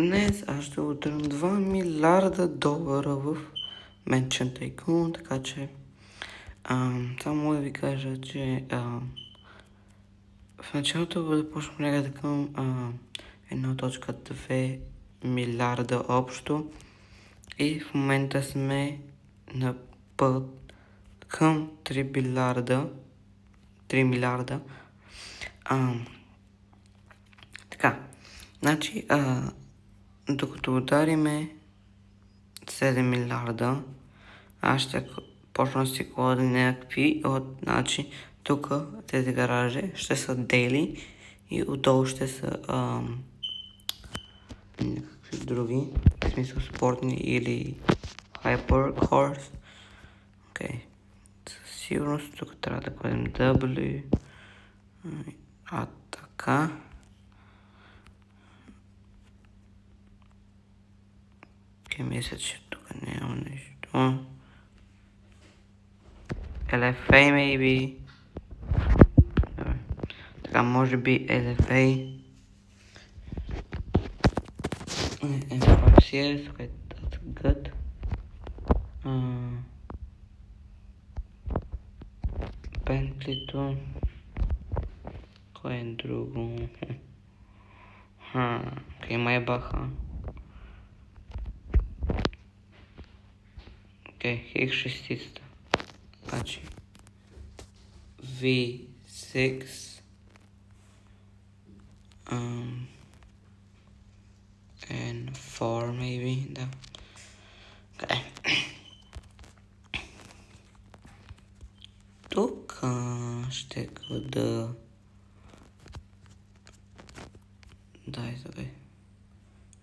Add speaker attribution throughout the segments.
Speaker 1: Днес аз ще ударям 2 милиарда долара в Mansion Tycoon, така че само мога да ви кажа, че в началото започнах някъде към 1.2 милиарда общо и в момента сме на път към 3 милиарда. Така, значи, докато удариме 7 милиарда, аз ще почна да си клада някакви значи, тук тези гаражи ще са дели и отдолу ще са някакви други, в смисъл спортни или hypercars. Окей, със сигурност тук трябва да кладем W, така. Окей, мисля, че тук няма нещо. LFA, maybe. Добре. Така, може би LFA. M5CS, okay, that's good. Bentley-то. Кое е друго? Окей, Майбаха. Окей, X6. Значи V6 and 4 maybe, да. Okay. Тук ще гледа. Дай бе.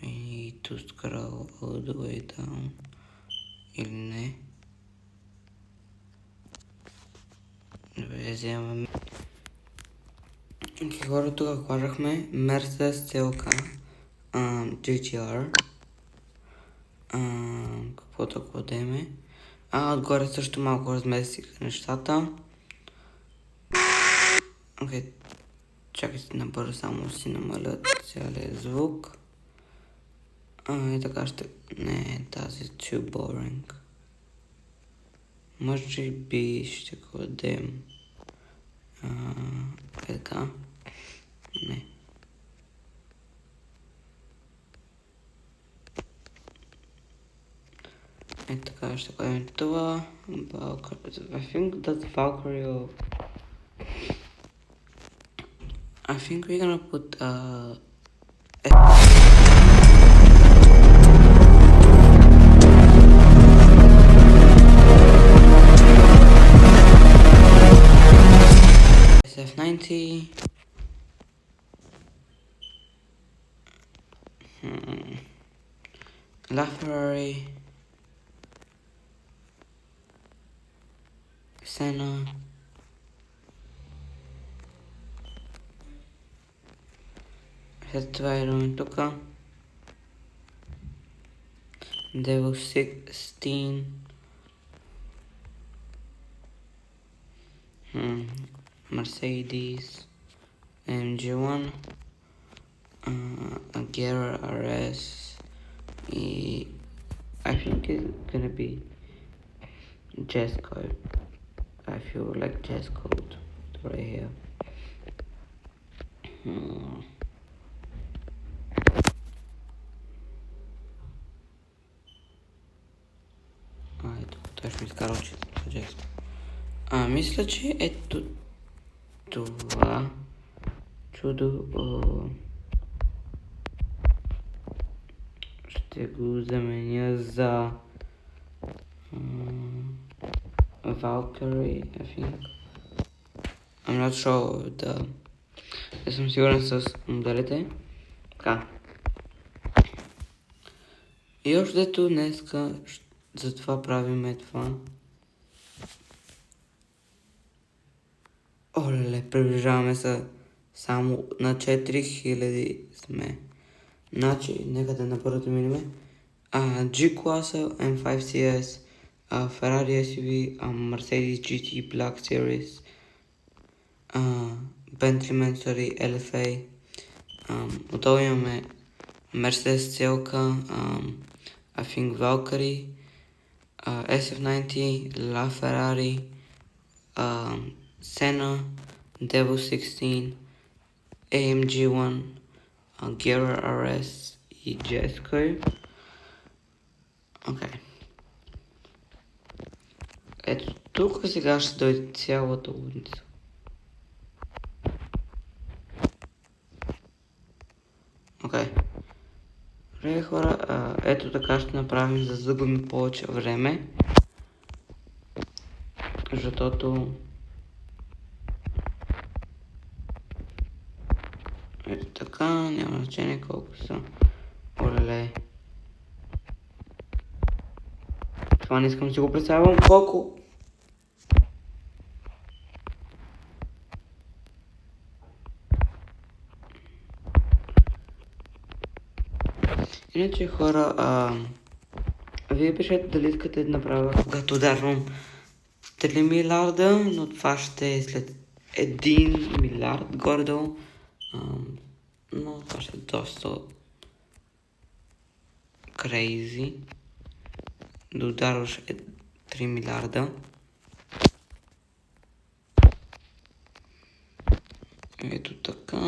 Speaker 1: We need to scroll all the way down. Или не? Добре, вземаме. Хора, тук хважахме Mercedes CLK GTR. Каквото кладеме. Отгоре също малко разместих нещата. Окей, чакайте набързо, само си намаля цялия звук. И така ще... Не, тази too boring. Може би ще кладем... така. Не. Така ще кладем това. I think that's Valkyrie. I think we're gonna put SF90. LaFerrari. Senna. След това идваме тук. Devil 16. Mercedes. MG1. Agera RS. I think it's gonna be Jazz Code. I feel like Jazz Code right here. Ето, той ще ми изкарал, че това Jazz Code. Мисля, че ето това чудо ще го заменя за Valkyrie, I think. I'm not sure the... Не съм сигурен с моделите. Така. И още дето днеска затова правиме това. Оле, приближаваме се само на 4000 сме. Значи, нека да набързо минеме. G-класа, M5CS, Ferrari SUV, Mercedes GT Black Series, Bentley Mansory LFA. Отдолу имаме Mercedes CLK, I think Valkyrie, SF90, LaFerrari, Senna, Devil 16, AMG1, Gear RS и Jesco. Окей. Ето тук сега ще дойде цялата лудница. Окей. Добре, хора, ето така ще направим, за да загубим повече време. Защото... Ето така, няма значение колко са. Оле. Това не искам да си го представям колко. Иначе хора, вие пишете дали искате да направя когато ударвам 3 милиарда, но това ще е след 1 милиард горе-долу. Но това ще е доста крейзи. Да ударваш 3 милиарда. Ето така.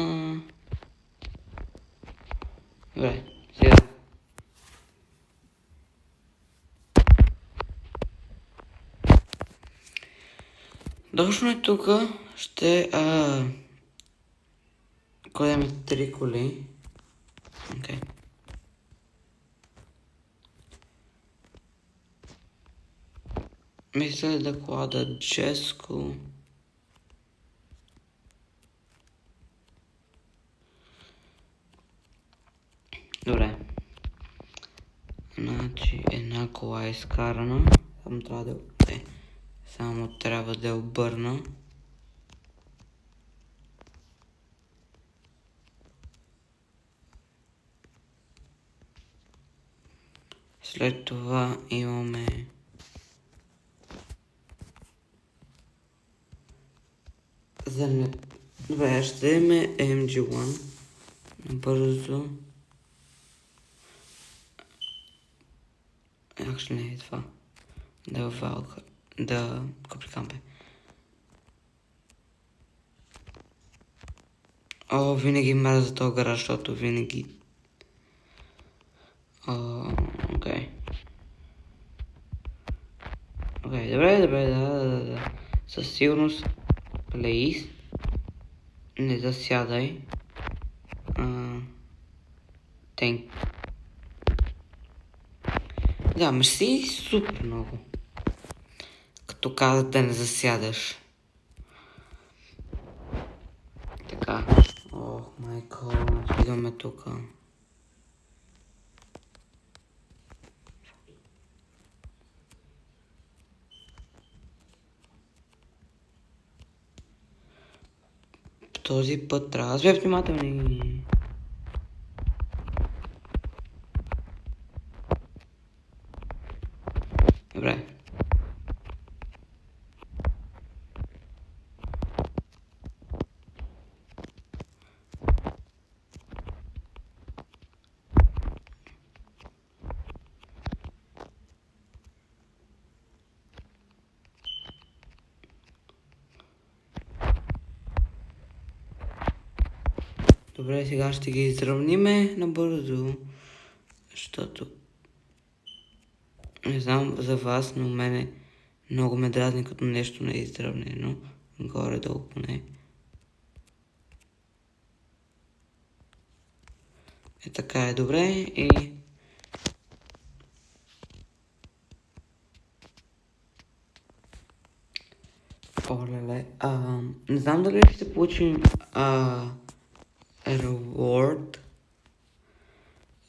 Speaker 1: Добре, сега. Точно е тук ще кладем 3 коли. Окей. Мисля да клада Джеско. Добре. Значи една кола е изкарана. Само трябва да я обърна. След това имаме Добре, ще имаме MG1 бързо. Actually не е това. Да Каприкампе. Винаги мразя този гараж, защото винаги... Окей. Окей, добре, да. Със сигурност, please, не засядай. Да, мерси супер много. Като казах да не засядаш. Така. Майко, идваме тук. Този път трябва да сме внимателни. Добре. Добре, сега ще ги изравниме набързо, защото не знам за вас, но мене много ме дразни като нещо не е изравнено, горе-долу поне. Така е добре и... Олеле, не знам дали ще получим reward,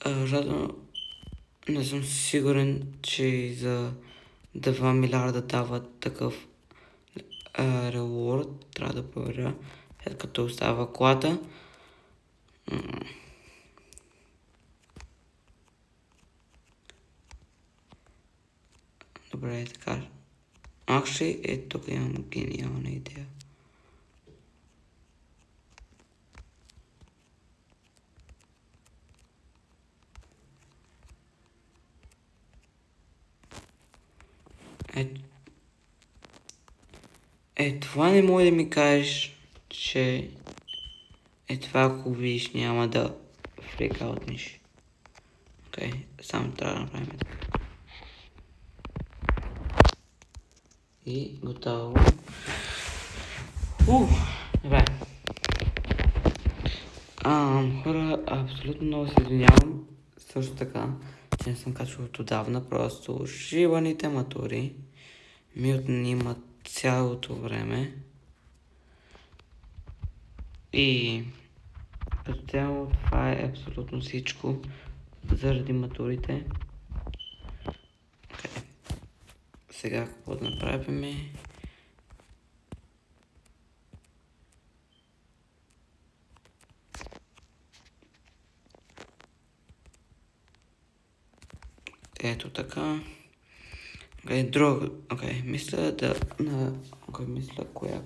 Speaker 1: защото не съм сигурен, че за 2 милиарда дават такъв reward. Трябва да проверя, след като остава колата. Добре, така. Actually, тук имам гениална идея. Това не може да ми кажеш, че това ако видиш няма да фрикаутнеш. Окей, само трябва да направим така. И готово. Добре. Хора, абсолютно много се извинявам. Също така, че не съм качвал отдавна, просто шибаните матури ми отнимат цялото време. И като цяло това е абсолютно всичко заради матурите. Okay. Сега какво да направим? Ето така. Мисля коя.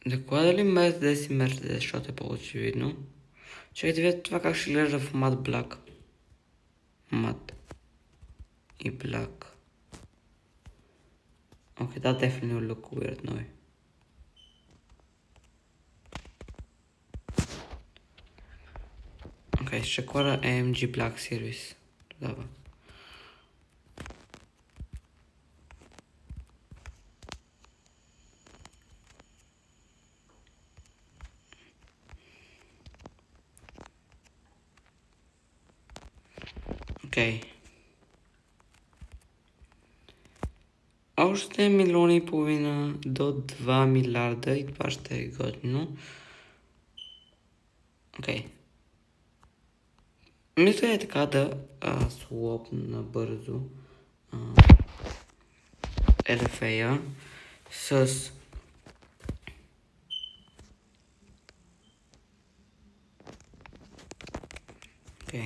Speaker 1: Да клада ли Mercedes и Mercedes, защото е по-очевидно. Чакайте видите това как ще гледа в Matte Black. Matte и Black. That definitely will look weird now. Ще клада AMG Black Series. Тогава. Още 1,5 милиона до 2 милиарда и това ще е готино. Мисля е така да слопна бързо LFA с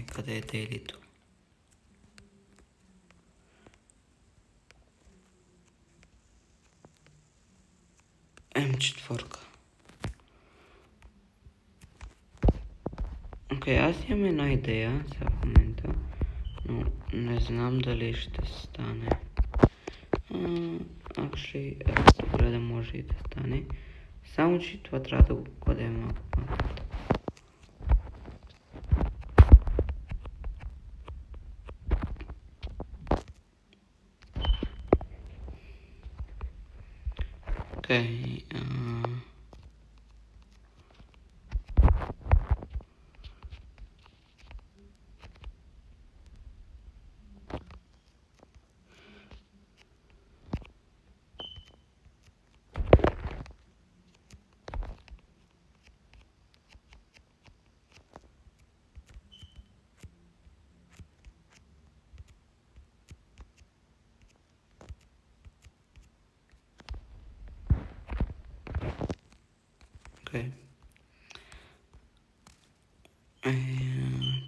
Speaker 1: къде е дейлито? М4. Аз имам една идея сега в момента, но не знам дали ще стане. Добре да може и да стане. Само че това трябва да го кладем малко по-напред.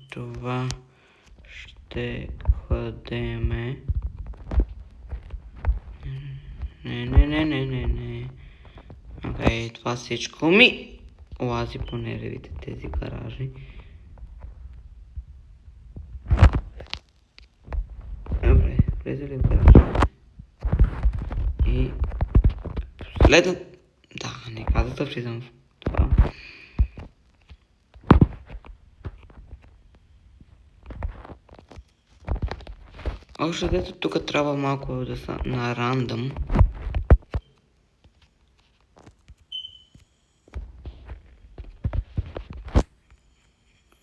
Speaker 1: Това ще кладеме. Не. Това всичко ми лази по нервите тези гаражи. Добре, влезе ли в гаража? И последно... не казах да влизам в това. Още дето тук трябва малко да са на рандъм.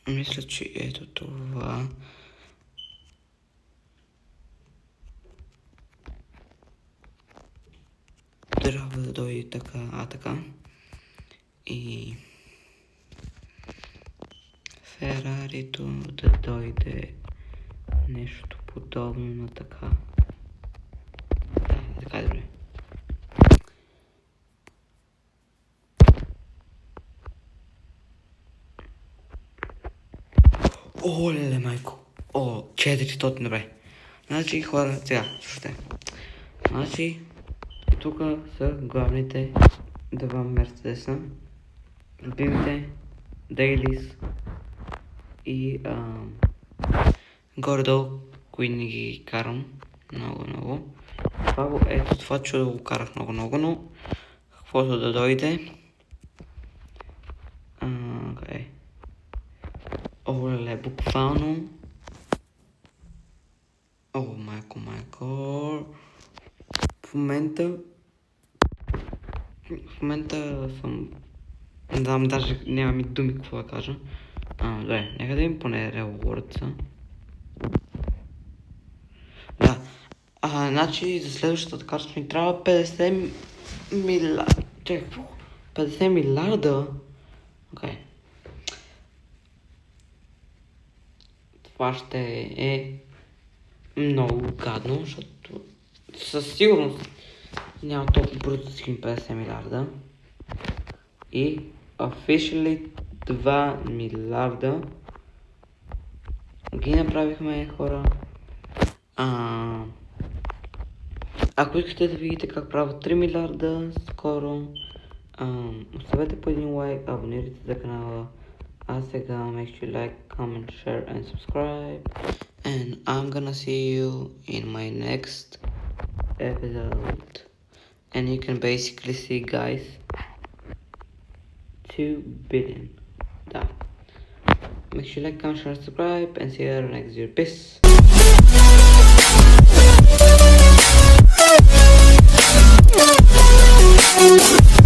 Speaker 1: Мисля, че ето това. Трябва да дойде така, и Ферарито да дойде нещо подобно на така. Така е добре. Оле, майко. 400, добре. Значи, хора, сега, слушайте. Значи, тук са главните два Мерцедеса. Любимите Дейлис и горе-долу, кои не ги карам. Много. Ето това чудо го карах много, но каквото да дойде. Окей. Оле, буквално. О, майко. В момента съм... Не знам, даже нямам и думи какво да кажа. Добре, нека да им поне ревордса. Да. Значи за следващата карта ни трябва 50 милиарда. Чакай, какво? 50 милиарда? Окей. Това ще е много гадно, защото със сигурност няма толкова бързо да стигнем 50 милиарда. И officially 2 милиарда ги направихме, хора. Ако искате да видите как правят 3 милиарда скоро, оставете по един лайк, абонирайте за канала. А сега make sure you like, comment, share and subscribe. And I'm gonna see you in my next episode. And you can basically see, guys, 2 billion. Да. Make sure you like, comment, share, subscribe, and see you next year. Peace.